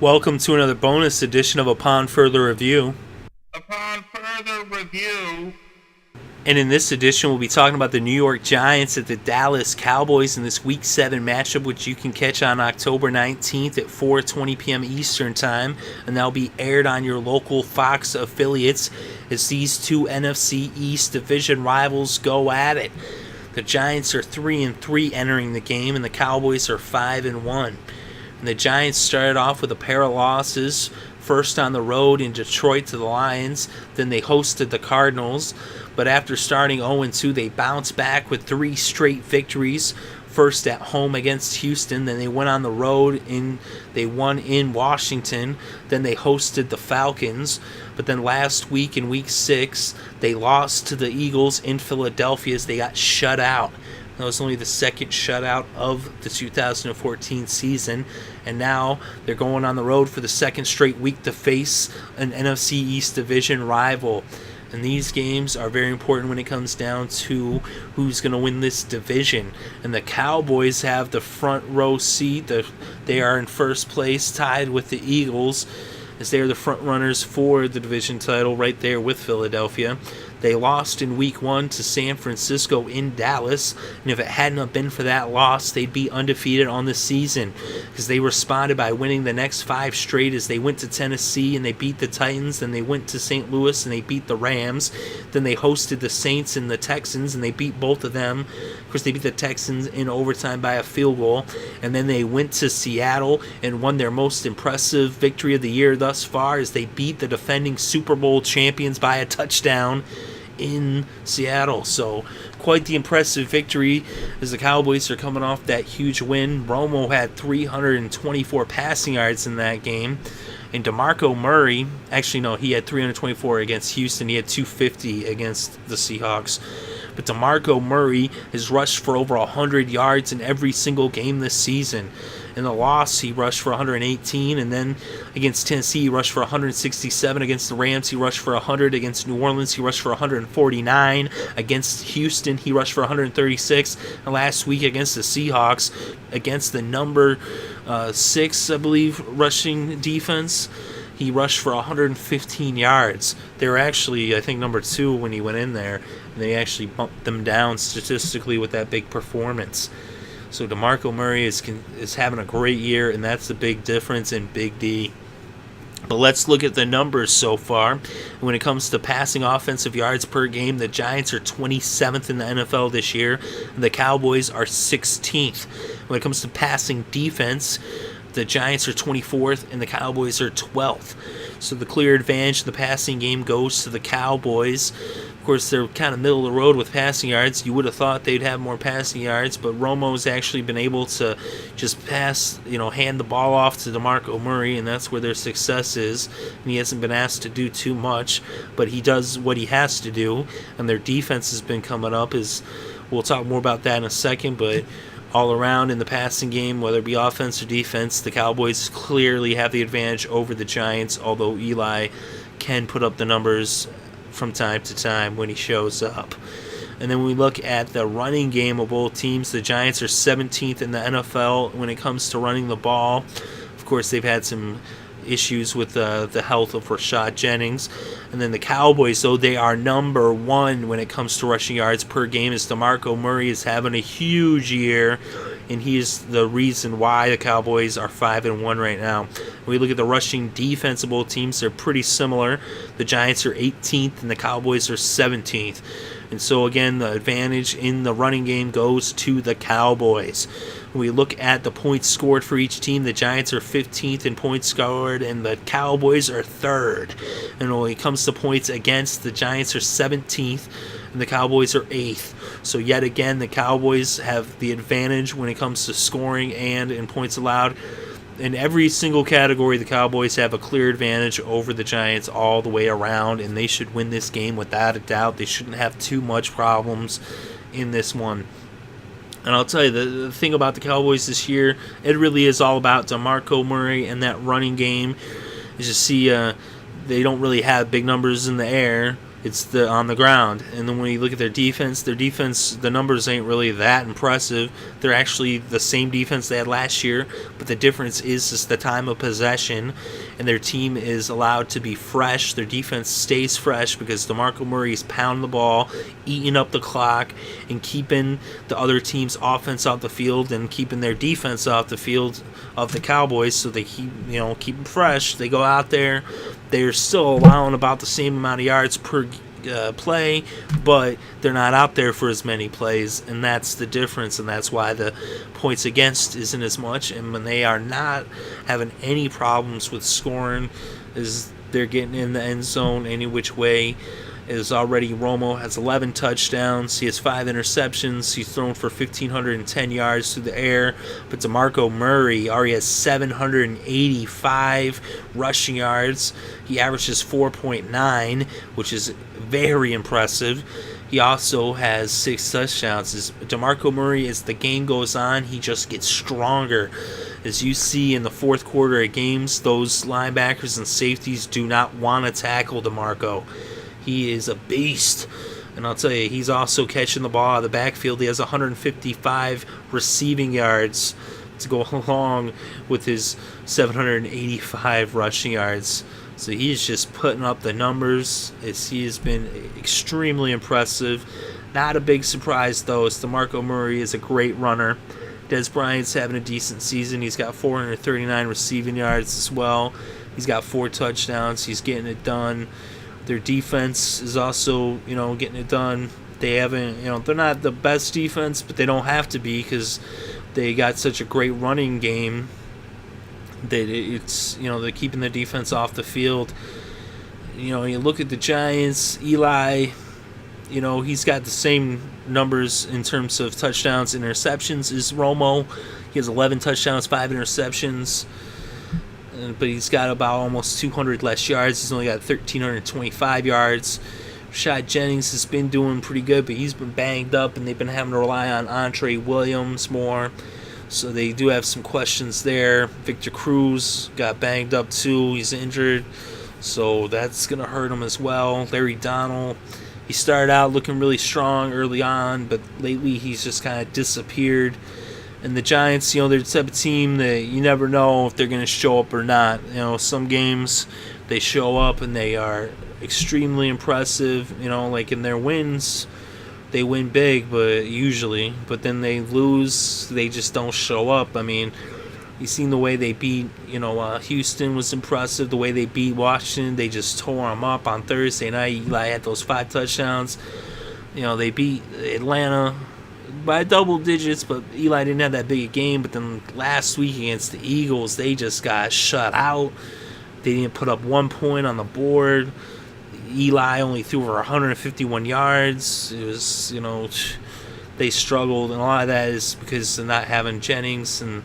Welcome to another bonus edition of Upon Further Review. Upon further review. And in this edition, we'll be talking about the New York Giants at the Dallas Cowboys in this Week 7 matchup, which you can catch on October 19th at 4:20 p.m. Eastern Time. And that'll be aired on your local Fox affiliates as these two NFC East division rivals go at it. The Giants are 3-3 entering the game, and the Cowboys are 5-1. And the Giants started off with a pair of losses, first on the road in Detroit to the Lions, then they hosted the Cardinals. But after starting 0-2, they bounced back with 3 straight victories. First at home against Houston, then they went on the road they won in Washington, then they hosted the Falcons. But then last week in Week 6, they lost to the Eagles in Philadelphia as they got shut out. That was only the second shutout of the 2014 season. And now they're going on the road for the second straight week to face an NFC East division rival. And these games are very important when it comes down to who's going to win this division. And the Cowboys have the front row seat. They are in first place, tied with the Eagles, as they are the front runners for the division title right there with Philadelphia. They lost in Week 1 to San Francisco in Dallas, and if it hadn't been for that loss, they'd be undefeated on the season because they responded by winning the next 5 straight as they went to Tennessee and they beat the Titans, then they went to St. Louis and they beat the Rams, then they hosted the Saints and the Texans and they beat both of them. Of course, they beat the Texans in overtime by a field goal, and then they went to Seattle and won their most impressive victory of the year thus far as they beat the defending Super Bowl champions by a touchdown in Seattle. So quite the impressive victory as the Cowboys are coming off that huge win. Romo had 324 passing yards in that game. And DeMarco Murray, he had 324 against Houston. He had 250 against the Seahawks. But DeMarco Murray has rushed for over 100 yards in every single game this season. In the loss, he rushed for 118, and then against Tennessee, he rushed for 167. Against the Rams, he rushed for 100. Against New Orleans, he rushed for 149. Against Houston, he rushed for 136. And last week against the Seahawks, against the number 6, I believe, rushing defense, he rushed for 115 yards. They were actually, I think, number 2 when he went in there, and they actually bumped them down statistically with that big performance. So DeMarco Murray is having a great year, and that's the big difference in Big D. But let's look at the numbers so far. When it comes to passing offensive yards per game, the Giants are 27th in the NFL this year, and the Cowboys are 16th. When it comes to passing defense, the Giants are 24th, and the Cowboys are 12th. So the clear advantage of the passing game goes to the Cowboys. Of course, they're kind of middle of the road with passing yards. You would have thought they'd have more passing yards, but Romo's actually been able to just pass, hand the ball off to DeMarco Murray, and that's where their success is. And he hasn't been asked to do too much, but he does what he has to do, and their defense has been coming up. We'll talk more about that in a second, but all around in the passing game, whether it be offense or defense, the Cowboys clearly have the advantage over the Giants, although Eli can put up the numbers from time to time when he shows up. And then when we look at the running game of both teams, the Giants are 17th in the NFL when it comes to running the ball. Of course, they've had some issues with the health of Rashad Jennings. And then the Cowboys, though, they are number 1 when it comes to rushing yards per game, as DeMarco Murray is having a huge year, and he is the reason why the Cowboys are 5-1 right now. When we look at the rushing defense of both teams, they're pretty similar. The Giants are 18th and the Cowboys are 17th. And so again, the advantage in the running game goes to the Cowboys. When we look at the points scored for each team, the Giants are 15th in points scored and the Cowboys are 3rd. And when it comes to points against, the Giants are 17th and the Cowboys are 8th. So yet again, the Cowboys have the advantage when it comes to scoring and in points allowed. In every single category, the Cowboys have a clear advantage over the Giants all the way around, and they should win this game without a doubt. They shouldn't have too much problems in this one. And I'll tell you, the thing about the Cowboys this year, it really is all about DeMarco Murray and that running game. You just see they don't really have big numbers in the air. It's on the ground. And then when you look at their defense, the numbers ain't really that impressive. They're actually the same defense they had last year, but the difference is just the time of possession, and their team is allowed to be fresh. Their defense stays fresh because DeMarco Murray is pounding the ball, eating up the clock, and keeping the other team's offense off the field and keeping their defense off the field of the Cowboys, so they keep them fresh. They go out there. They're still allowing about the same amount of yards per play, but they're not out there for as many plays, and that's the difference, and that's why the points against isn't as much. And when they are not having any problems with scoring, is they're getting in the end zone any which way. Is already Romo has 11 touchdowns. He has 5 interceptions. He's thrown for 1,510 yards through the air. But DeMarco Murray already has 785 rushing yards. He averages 4.9, which is very impressive. He also has 6 touchdowns. As DeMarco Murray, as the game goes on, he just gets stronger. As you see in the fourth quarter of games, those linebackers and safeties do not want to tackle DeMarco. He is a beast. And I'll tell you, he's also catching the ball out of the backfield. He has 155 receiving yards to go along with his 785 rushing yards. So he's just putting up the numbers. He has been extremely impressive. Not a big surprise, though, as DeMarco Murray is a great runner. Dez Bryant's having a decent season. He's got 439 receiving yards as well. He's got 4 touchdowns. He's getting it done. Their defense is also, getting it done. They haven't, they're not the best defense, but they don't have to be because they got such a great running game that it's, they're keeping the defense off the field. You look at the Giants, Eli, he's got the same numbers in terms of touchdowns and interceptions as Romo. He has 11 touchdowns, 5 interceptions. But he's got about almost 200 less yards. He's only got 1,325 yards. Rashad Jennings has been doing pretty good, but he's been banged up, and they've been having to rely on Andre Williams more. So they do have some questions there. Victor Cruz got banged up too. He's injured, so that's going to hurt him as well. Larry Donald, he started out looking really strong early on, but lately he's just kind of disappeared. And the Giants, they're the type of team that you never know if they're going to show up or not. Some games they show up and they are extremely impressive. Like in their wins, they win big, but then they lose, they just don't show up. I mean, you've seen the way they beat, Houston was impressive. The way they beat Washington, they just tore them up on Thursday night. Eli had those 5 touchdowns. They beat Atlanta by double digits, but Eli didn't have that big a game. But then last week against the Eagles, they just got shut out. They didn't put up 1 point on the board. Eli only threw for 151 yards. It was, they struggled, and a lot of that is because of not having Jennings and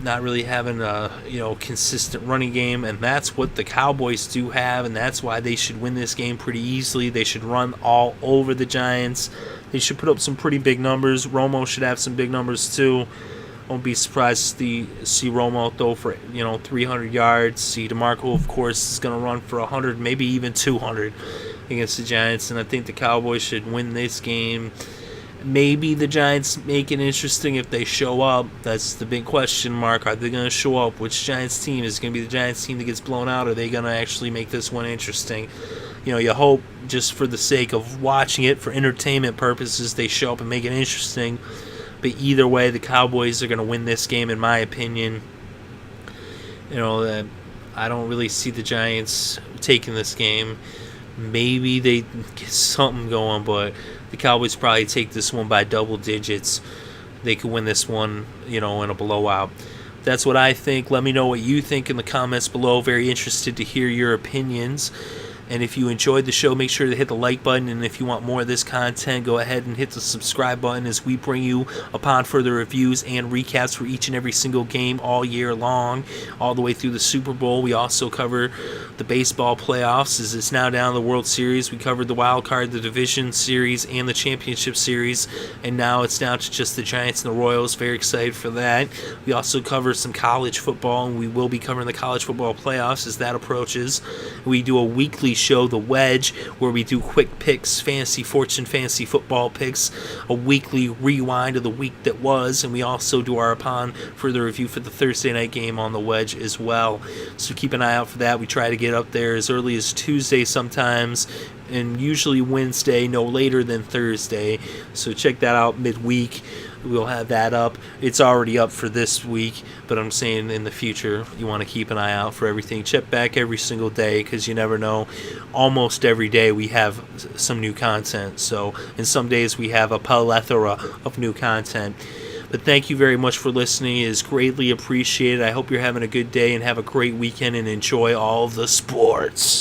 not really having a consistent running game, and that's what the Cowboys do have, and that's why they should win this game pretty easily. They should run all over the Giants. They should put up some pretty big numbers. Romo should have some big numbers too. Won't be surprised to see Romo throw for 300 yards. See DeMarco, of course, is going to run for 100, maybe even 200 against the Giants, and I think the Cowboys should win this game. Maybe the Giants make it interesting if they show up. That's the big question mark. Are they going to show up? Which Giants team is going to be the Giants team that gets blown out? Or are they going to actually make this one interesting? You hope just for the sake of watching it for entertainment purposes, they show up and make it interesting. But either way, the Cowboys are going to win this game, in my opinion. I don't really see the Giants taking this game. Maybe they get something going, but the Cowboys probably take this one by double digits. They could win this one, in a blowout. That's what I think. Let me know what you think in the comments below. Very interested to hear your opinions. And if you enjoyed the show, make sure to hit the like button. And if you want more of this content, go ahead and hit the subscribe button as we bring you upon further reviews and recaps for each and every single game all year long, all the way through the Super Bowl. We also cover the baseball playoffs as it's now down to the World Series. We covered the wild card, the division series, and the championship series. And now it's down to just the Giants and the Royals. Very excited for that. We also cover some college football, and we will be covering the college football playoffs as that approaches. We do a weekly show, The Wedge, where we do quick picks, fantasy fortune, fantasy football picks, a weekly rewind of the week that was, and we also do our upon further review for the Thursday night game on The Wedge as well. So keep an eye out for that. We try to get up there as early as Tuesday sometimes, and usually Wednesday, no later than Thursday. So check that out midweek. We'll have that up. It's already up for this week, but I'm saying in the future, you want to keep an eye out for everything. Check back every single day, because you never know. Almost every day we have some new content. So, and some days we have a plethora of new content. But thank you very much for listening. It is greatly appreciated. I hope you're having a good day and have a great weekend and enjoy all the sports.